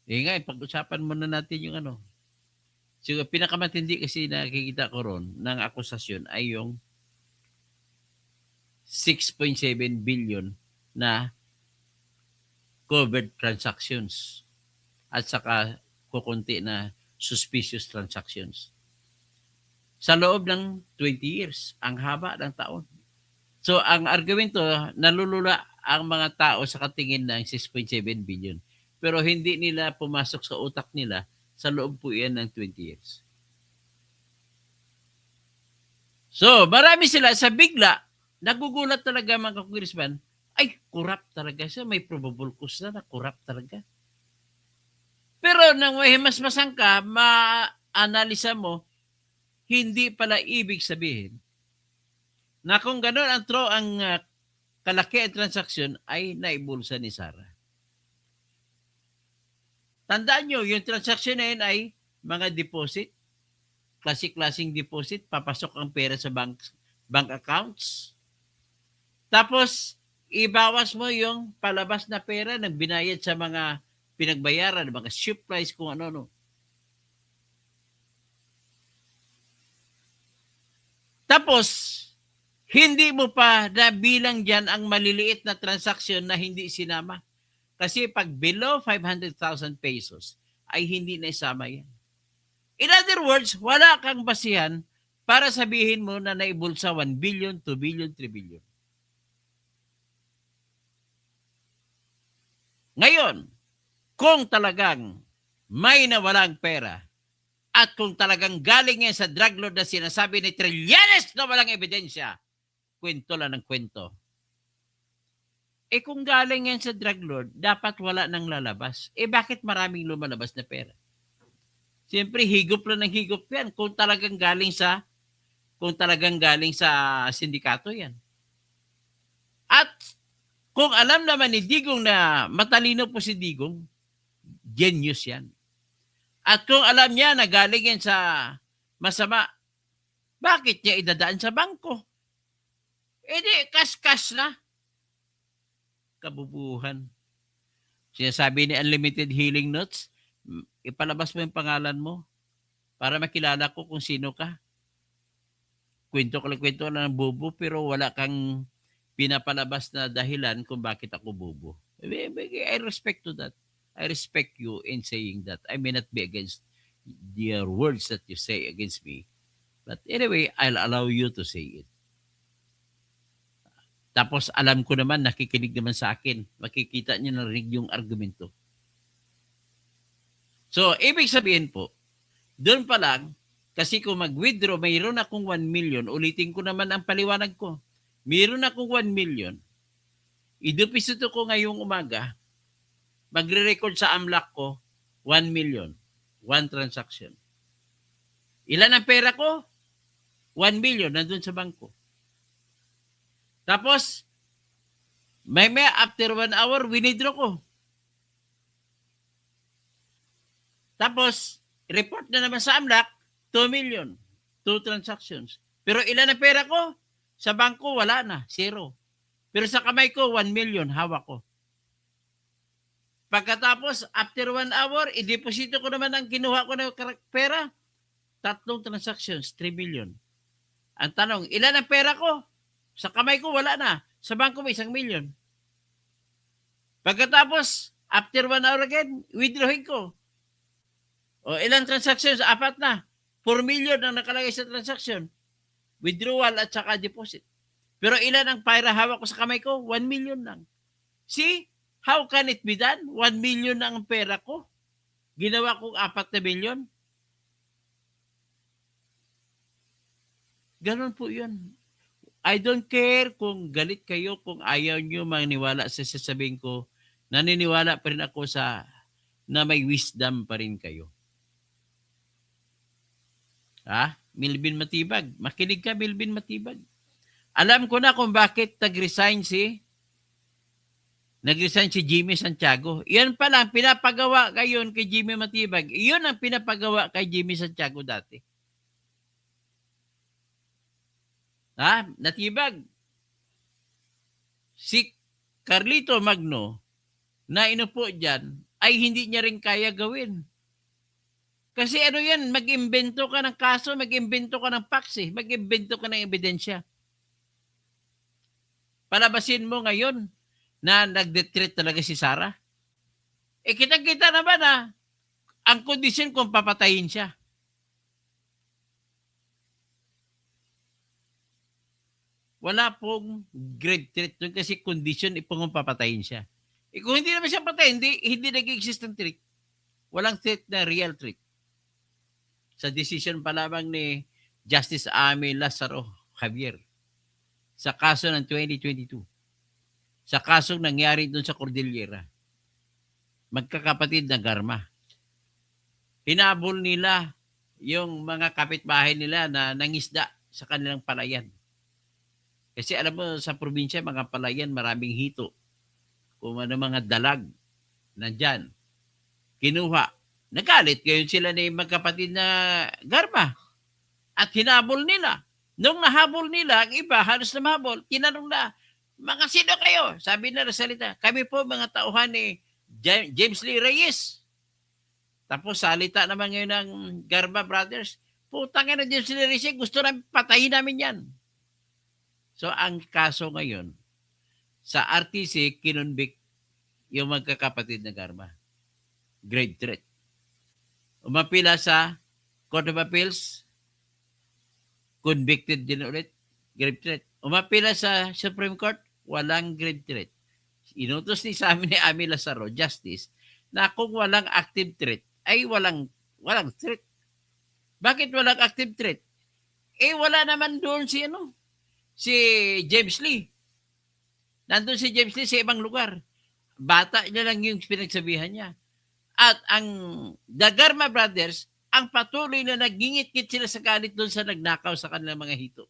Nga, pag-usapan muna natin yung ano. So pinakamatindi kasi nakikita ko ron ng akusasyon ay yung 6.7 billion na covered transactions at saka kukunti na suspicious transactions. Sa loob ng 20 years, ang haba ng taon. So ang argumento, nalulula ang mga tao sa katingin ng 6.7 billion. Pero hindi nila pumasok sa utak nila, sa loob po yan ng 20 years. So marami sila sa bigla, nagugulat talaga mga congressman, ay, corrupt talaga siya. May probable cause na corrupt talaga. Pero nang may himasmasan ka, ma-analisa mo, hindi pala ibig sabihin na kung gano'n ang kalaki ang transaksyon ay naibulsa ni Sara. Tandaan nyo, yung transaksyon na yun ay mga deposit, klasik-klasing deposit, papasok ang pera sa bank accounts. Tapos, ibawas mo yung palabas na pera ng binayad sa mga pinagbayaran, mga supplies, kung ano-ano. Tapos, hindi mo pa nabilang dyan ang maliliit na transaksyon na hindi sinama. Kasi pag below 500,000 pesos, ay hindi na isama yan. In other words, wala kang basihan para sabihin mo na naibulsa 1 billion, 2 billion, 3 billion. Ngayon, kung talagang may nawalang pera at kung talagang galing yan sa drug lord na sinasabi ni Trillanes na walang ebidensya, kwento lang ng kwento. Eh kung galing yan sa drug lord, dapat wala nang lalabas. Eh bakit maraming lumalabas na pera? Siyempre, higop lang ng higop yan kung talagang galing sa sindikato yan. At kung alam naman ni Digong na matalino po si Digong, genius yan. At kung alam niya na galing yan sa masama, bakit niya idadaan sa bangko? Eh di, kas-kas na. Kabubuhan. Sinasabi ni Unlimited Healing Notes, ipalabas mo yung pangalan mo para makilala ko kung sino ka. Kwento lang ng bobo pero wala kang pinapalabas na dahilan kung bakit ako bobo. I respect to that. I respect you in saying that. I may not be against your words that you say against me. But anyway, I'll allow you to say it. Tapos alam ko naman, nakikinig naman sa akin. Makikita niyo na rin yung argumento. So, ibig sabihin po, doon pa lang, kasi kung mag-withdraw, mayroon akong 1 million, ulitin ko naman ang paliwanag ko. Mayroon akong 1 million, idupisito ko ngayong umaga, magre-record sa AMLAC ko, 1 million, 1 transaction. Ilan ang pera ko? 1 million, nandun sa bangko. Tapos, may after 1 hour, winidraw ko. Tapos, report na naman sa AMLAC, 2 million, 2 transactions. Pero ilan ang pera ko? Sa bangko, wala na, 0. Pero sa kamay ko, 1 million, hawak ko. Pagkatapos, after 1 hour, i-deposito ko naman ang kinuha ko na pera, 3 transactions, 3 million. Ang tanong, ilan ang pera ko? Sa kamay ko, wala na. Sa bangko, may 1 million. Pagkatapos, after 1 hour again, withdrawing ko. O ilang transactions? 4 na. 4 million ang nakalagay sa transaction. Withdrawal at saka deposit. Pero ilan ang pera hawak ko sa kamay ko? 1 million lang. See? How can it be done? 1 million na ang pera ko. Ginawa kong 4 na million. Ganon po yun. I don't care kung galit kayo, kung ayaw nyo maniwala sa sasabihin ko, naniniwala pa rin ako sa na may wisdom pa rin kayo. Milvin Matibag. Makinig ka, Milvin Matibag. Alam ko na kung bakit nag-resign si Jimmy Santiago. Iyan pala ang pinapagawa ngayon kay Jimmy Matibag. Iyon ang pinapagawa kay Jimmy Santiago dati. Natibag. Si Carlito Magno na inupo dyan ay hindi niya rin kaya gawin. Kasi ano yan, mag-imbento ka ng kaso, mag-imbento ka ng fax, mag-imbento ka ng ebidensya. Palabasin mo ngayon na nag-detreat talaga si Sarah. Kitang-kita naman ang kondisyon kung papatayin siya. Wala pong grave threat doon kasi condition kung papatayin siya. Kung hindi naman siya patay, hindi nag-exist ng threat. Walang threat na real threat. Sa decision pa lamang ni Justice Amy Lazaro Javier sa kaso ng 2022. Sa kasong nangyari doon sa Cordillera. Magkakapatid na Garma. Hinabol nila yung mga kapitbahay nila na nangisda sa kanilang palayan. Kasi alam mo, sa probinsya, mga palayan, maraming hito. Kung ano mga dalag, nandyan. Kinuha. Nagalit ngayon sila ni magkapatid na Garma. At hinabol nila. Nung nahabol nila, ang iba, halos na mahabol, tinanong na, mga sino kayo? Sabi na salita, kami po mga tauhan ni James Lee Reyes. Tapos salita naman ngayon ng Garma Brothers, putang ina James Lee Reyes, gusto namin patayin namin yan. So, ang kaso ngayon, sa RTC, kinonvict yung magkakapatid na Garma. Grave threat. Umapila sa Court of Appeals, convicted din ulit. Grave threat. Umapila sa Supreme Court, walang grave threat. Inutos ni sa amin ni Ami Lazaro, Justice, na kung walang active threat, ay walang threat. Bakit walang active threat? Wala naman doon si James Lee. Nandun si James Lee sa ibang lugar. Bata niya lang yung pinagsabihan niya. At ang The Garma Brothers, ang patuloy na nagingit-ngit sila sa galit doon sa nagnakaw sa kanilang mga hito.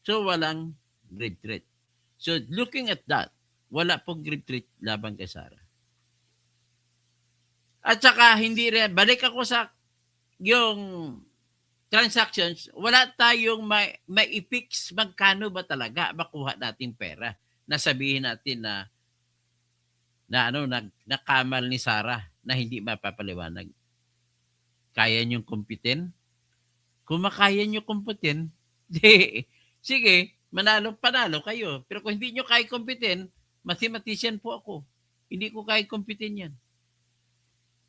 So, walang grave threat. So, looking at that, wala pong grave threat laban kay Sara. At saka, hindi rin, balik ako sa yung transactions, wala tayong mai-fix magkano ba talaga makuha natin pera. Nasabihin natin na nakamal ni Sara na hindi mapapaliwanag. Kaya niyong kumpitin? Kung makaya niyo kumpitin, sige, panalo kayo. Pero kung hindi niyo kaya kumpitin, mathematician po ako. Hindi ko kaya kumpitin yan.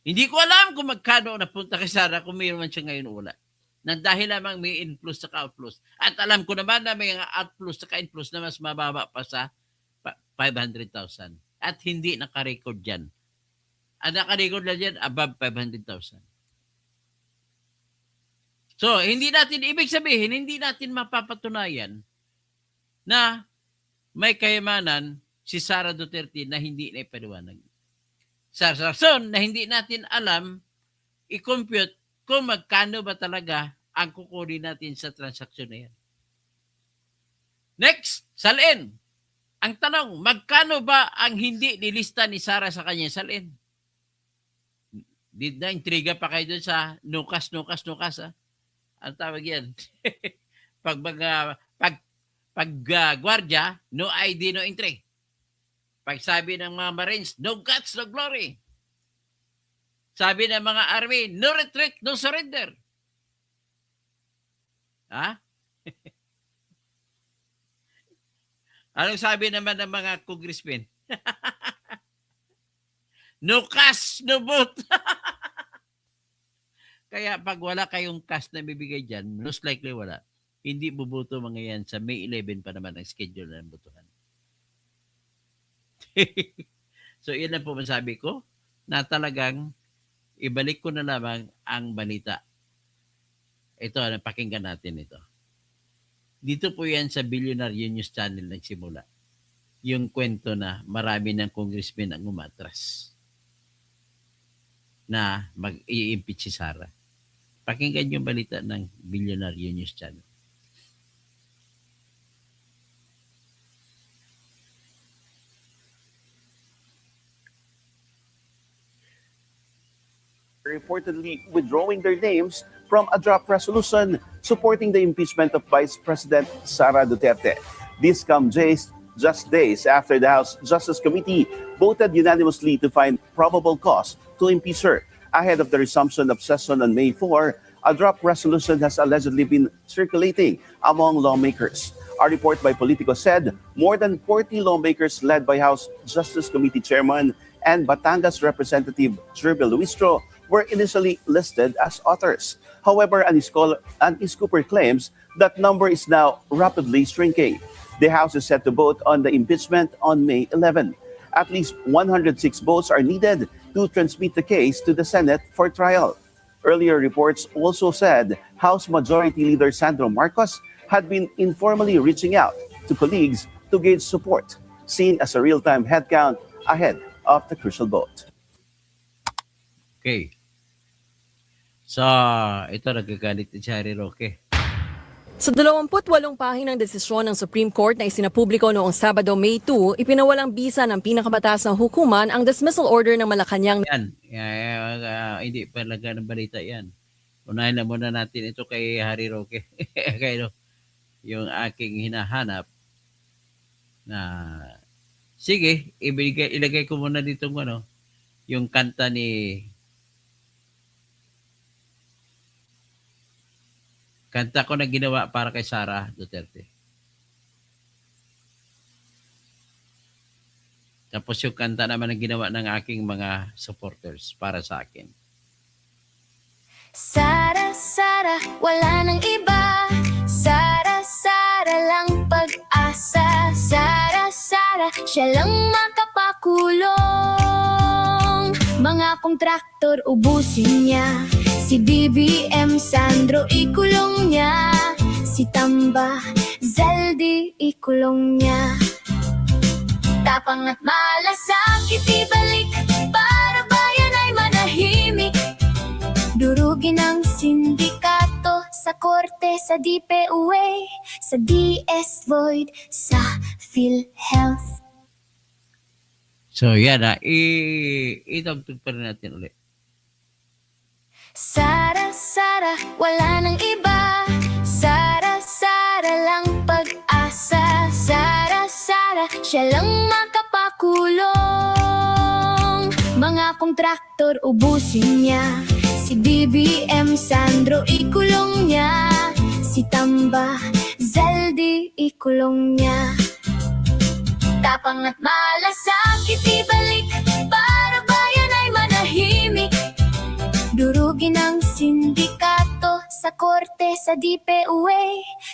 Hindi ko alam kung magkano napunta kay Sara kung mayroon man siya ngayon wala. Nang dahil lamang may in-plus at out-plus. At alam ko naman na may out-plus at in-plus na mas mababa pa sa 500,000. At hindi nakarecord dyan. Ang nakarecord na dyan, above 500,000. So, ibig sabihin, hindi natin mapapatunayan na may kayamanan si Sara Duterte na hindi na ipaliwanag. Sa rason na hindi natin alam, i-compute kung magkano ba talaga ang kukunin natin sa transaksyon na yan. Next, salin. Ang tanong, magkano ba ang hindi nilista ni Sara sa kanya salin? Na-intriga pa kayo dun sa nukas. Ang tawag yan. Gwardiya, no ID, no entry. Pag sabi ng mga Marines, no guts, no glory. Sabi ng mga Army, no retreat, no surrender. Ha? Anong sabi naman ng mga congressmen? No cash, no vote. Kaya pag wala kayong cash na bibigay dyan, most likely wala. Hindi bubuto mga yan sa May 11 pa naman ang schedule ng botohan. So, yun ang po masabi ko na talagang ibalik ko na lamang ang balita. Ito, napakinggan natin ito. Dito po yan sa Billionaire News Channel nagsimula. Yung kwento na marami ng congressmen ang umatras na mag-i-impeach si Sara. Pakinggan yung balita ng Billionaire News Channel. Reportedly withdrawing their names from a draft resolution supporting the impeachment of Vice President Sara Duterte. This comes just days after the House Justice Committee voted unanimously to find probable cause to impeach her. Ahead of the resumption of session on May 4, a draft resolution has allegedly been circulating among lawmakers. A report by Politico said more than 40 lawmakers led by House Justice Committee Chairman and Batangas Representative Jerby Luistro were initially listed as authors. However, Anis Cooper claims that number is now rapidly shrinking. The House is set to vote on the impeachment on May 11. At least 106 votes are needed to transmit the case to the Senate for trial. Earlier reports also said House Majority Leader Sandro Marcos had been informally reaching out to colleagues to gauge support, seen as a real-time headcount ahead of the crucial vote. Okay. So, ito nagagalit si Harry Roque. Sa 28 pahinang desisyon ng Supreme Court na isinapubliko noong Sabado, May 2, ipinawalang bisa ng pinakamataas na hukuman ang dismissal order ng Malacanang. Yan. Hindi palaga ng balita yan. Unahin na muna natin ito kay Harry Roque. Kaya yung aking hinahanap na sige, ilagay ko muna dito yung kanta ni kanta ko na ginawa para kay Sara Duterte. Tapos yung kanta naman na ginawa ng aking mga supporters para sa akin. Sara, Sara, wala nang iba. Sara, Sara lang pag-asa. Sara, Sara, siya lang makapakulong. Mga kontraktor ubusin niya. Si BBM Sandro ikulong niya. Si Tamba Zaldi ikulong niya. Tapang at malasakit ibalik para bayan ay manahimik. Durugin ang sindikato sa korte, sa DPUA, sa DS Void, sa PhilHealth. So yan itagtog pa rin natin ulit. Sara, Sara, wala nang iba. Sara, Sara lang pag-asa. Sara, Sara, siya lang makapakulong. Mga kontraktor ubusin niya. Si BBM Sandro ikulong niya. Si Tamba Zaldi ikulong niya. Tapang at malasakit ibalik para bayan ay manahimik. Durugin ang sindikato sa korte, sa DPUA,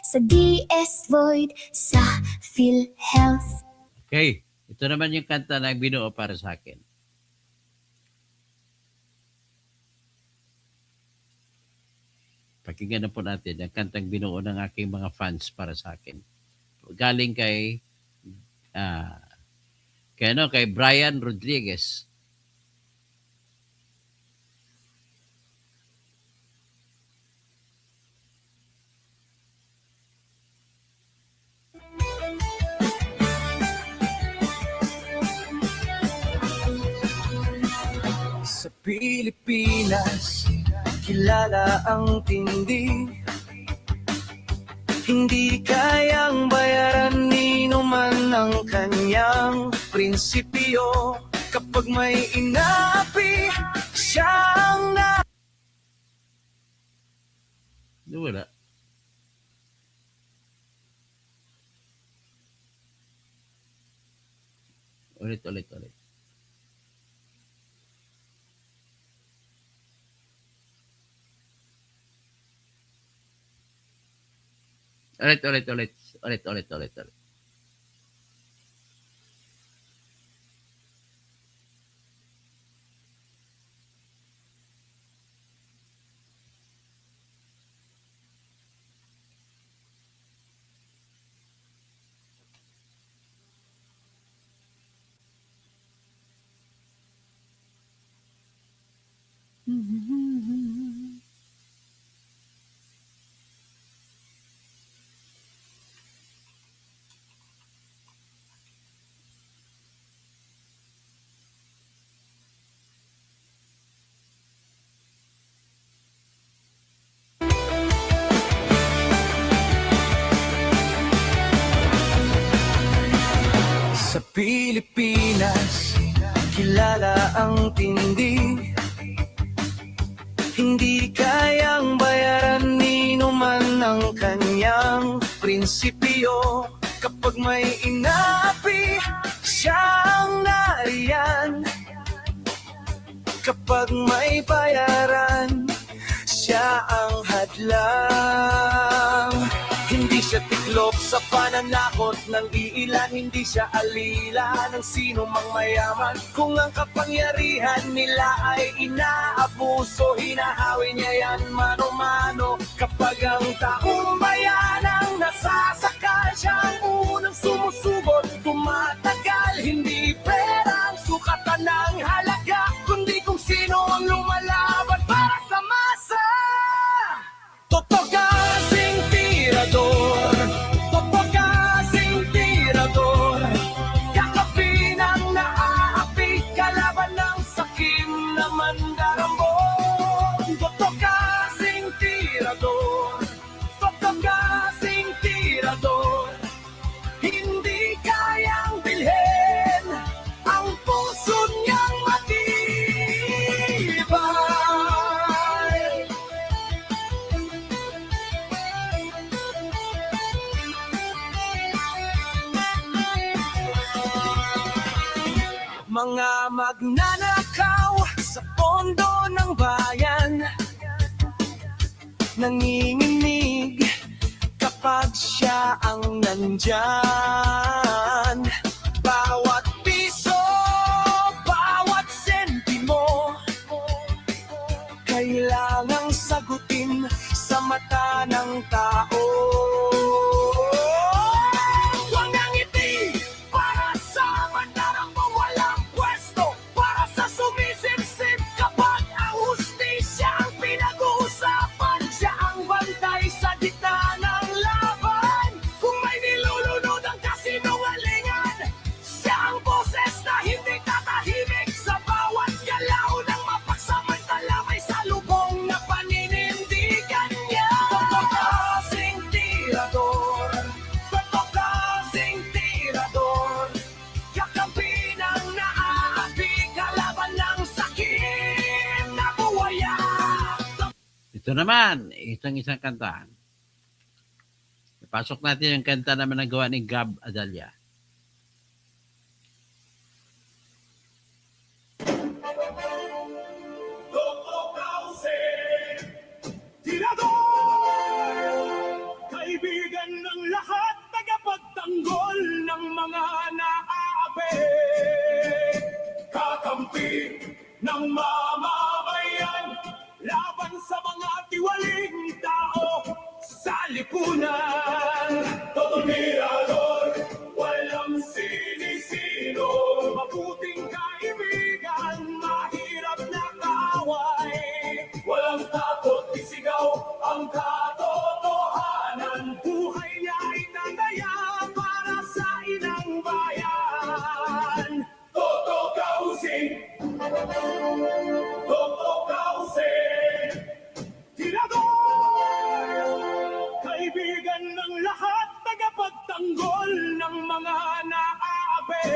sa DS Void, sa PhilHealth. Okay, ito naman yung kanta na binuo para sa akin. Pakinggan na po natin ang kantang binuo ng aking mga fans para sa akin. Galing kay kay Brian Rodriguez. Sa Pilipinas, kilala ang tindi. Hindi kayang bayaran ni numan ang kanyang prinsipyo. Kapag may inapi, siyang na... Wala. Ulit. Ulit. Sa Pilipinas, kilala ang tindi. Hindi kayang bayaran ni numan ang kanyang prinsipyo. Kapag may inapi, siyang nariyan. Kapag may bayaran, siya ang hadlang. Hindi siya tiklop sa pananakot ng iilan. Hindi siya alila ng sino mang mayaman. Kung ang kapangyarihan nila ay inaabuso, hinahawi niya yan mano-mano. Kapag ang taong bayan ang nasasakal, siya ang unang sumusubot, tumatagal. Hindi pera ang sukatan ng halaga, kundi kung sino ang lumalaban para sa masa. Totoo kasing tirador, totoo kasing tirador. Kakapin ang naaapi, kalaban ng sakim na mandarambon. Totoo kasing tirador, totoo kasing tirador. Hindi kayang bilhin magnanakaw sa pondo ng bayan. Nanginginig kapag siya ang nandyan. Bawat piso, bawat sentimo, kailangang sagutin sa mata ng tao. Huwag ang ngiti para sa mandarang mong walang pwesto, para sa sumisip-sip kapag ang hustisya ang pinag-uusapan. Siya ang bantay sa gitna ng laban. Kung may nilulunod ang kasinungalingan, siya ang boses na hindi tatahimik. Sa bawat galaw ng mapagsamantala may salubong na paninindigan niya. Totokasing tirador, totokasing tirador, kakampi ng naaapi, kalaban ng sakit na buwaya. Ito naman, isang kanta. Pasok natin yung kanta naman na gawa ni Gab Adalia. Kaibigan ng lahat, tagapagtanggol ng mga naaapi, kakampi ng mamamayan, laban sa mga tiwaling tao sa lipunan. Totomirador, walang sinisino, mabuting kaibigan, mahirap na kaaway, walang takot, isigaw ang katotohanan. Buhay niya ay tandaya para sa inang bayan. Toto Kausing, Toto Kausing, tirador, kaibigan ng lahat, tagapagtanggol ng mga naaapi,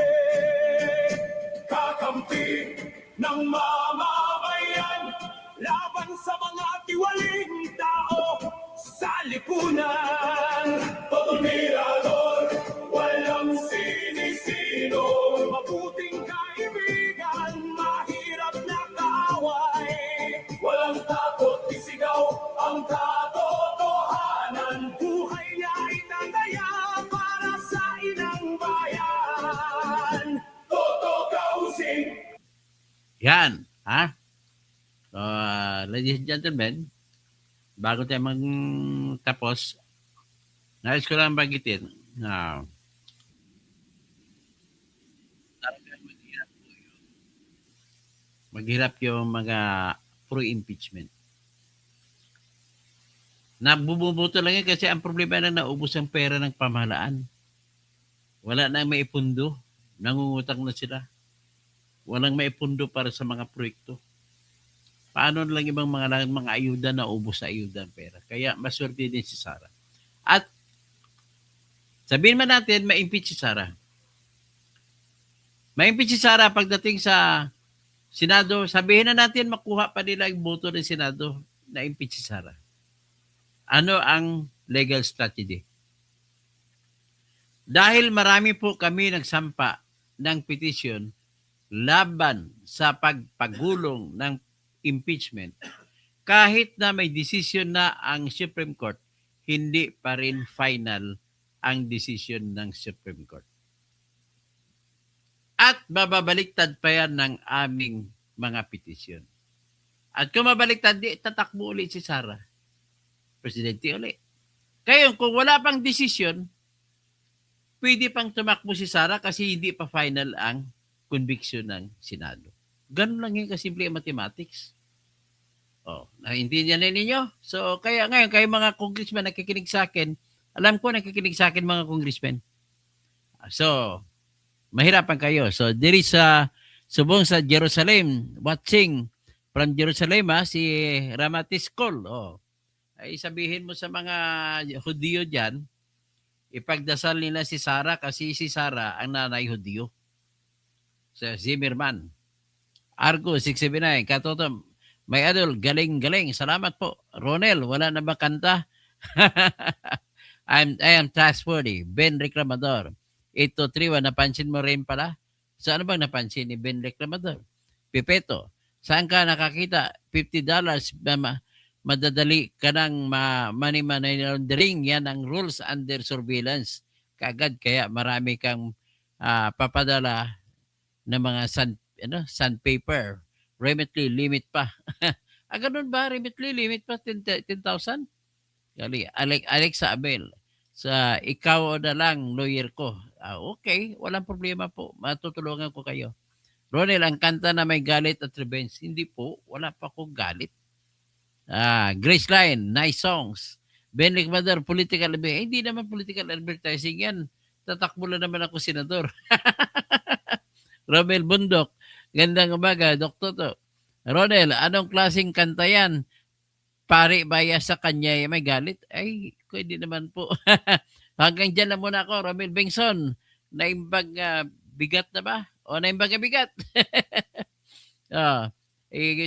kakampi ng mamamayan, laban sa mga tiwaling tao sa lipunan. Totomirador, walang sinisino, mabuting kaibigan, mahirap na kaaway, walang takot, isigaw ang katotohanan. Buhay niya ay tandaya para sa inang bayan. Toto Kausing. Yan, ha? So, ladies and gentlemen, bago tayo tapos, nais ko lang bagitin na talagang maghirap yung mga pro-impeachment. Nabubuto lang yan kasi ang problema na naubos ang pera ng pamahalaan. Wala na maipundo. Nangungutang na sila. Walang maipundo para sa mga proyekto. Paano lang ibang mga ayuda na ubos sa ayuda ang pera. Kaya maswerte din si Sara. At sabihin man natin, ma-impeach si Sara. Ma-impeach si Sara pagdating sa Senado, sabihin na natin makuha pa nila yung boto ng Senado na impeach si Sara. Ano ang legal strategy? Dahil marami po kami nagsampa ng petition laban sa pagpagulong ng impeachment, kahit na may decision na ang Supreme Court, hindi pa rin final ang decision ng Supreme Court. At mababaliktad pa yan ng aming mga petition. At kung mabaliktad, tatakbo ulit si Sara. Presidente ulit. Kaya kung wala pang desisyon, pwede pang tumakbo si Sara kasi hindi pa final ang conviction ng Senado. Ganun lang yung kasimple ang mathematics. Naintindihan na ninyo? So, kaya ngayon, kayo mga congressman nakikinig sa akin, alam ko nakikinig sa akin mga congressman. So, mahirapan kayo. So, diri sa subong sa Jerusalem, watching from Jerusalem, si Ramatis Kol, ay sabihin mo sa mga Hudiyo dyan, ipagdasal nila si Sara kasi si Sara ang nanay Hudiyo. Sa Zimmerman. Argo 679, Katotom, may adol, galing-galing. Salamat po. Ronel, wala na ba kanta? I am trustworthy. Ben Reclamador. 8231, napansin mo rin pala? Saan bang napansin ni Ben Reclamador? Pipeto, saan ka nakakita $50 madadali ka ng money laundering? Yan ang rules under surveillance. Kaagad kaya marami kang papadala ng mga sandpaper. Remitly limit pa. Ganun ba? Remitly limit pa 10,000? Gali, Alexa Abel, sa ikaw na lang lawyer ko. Okay, walang problema po. Matutulungan ko kayo. Ronel, ang kanta na may galit at revenge. Hindi po, wala pa akong galit. Grace Line, nice songs. Ben Reclamador, political advertising. Hindi naman political advertising yan. Tatakbo lang naman ako senador. Romel Bundok, gandang umaga, Dr. To. Ronel, anong klaseng kanta yan? Pare baya sa kanya may galit? Ay, pwede naman po. Hanggang dyan na muna ako, Romel Bengson. Naimbag bigat na ba? O naimbag bigat?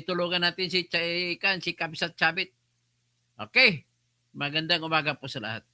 Tulungan natin si Kabsat Chabit. Okay. Magandang umaga po sa lahat.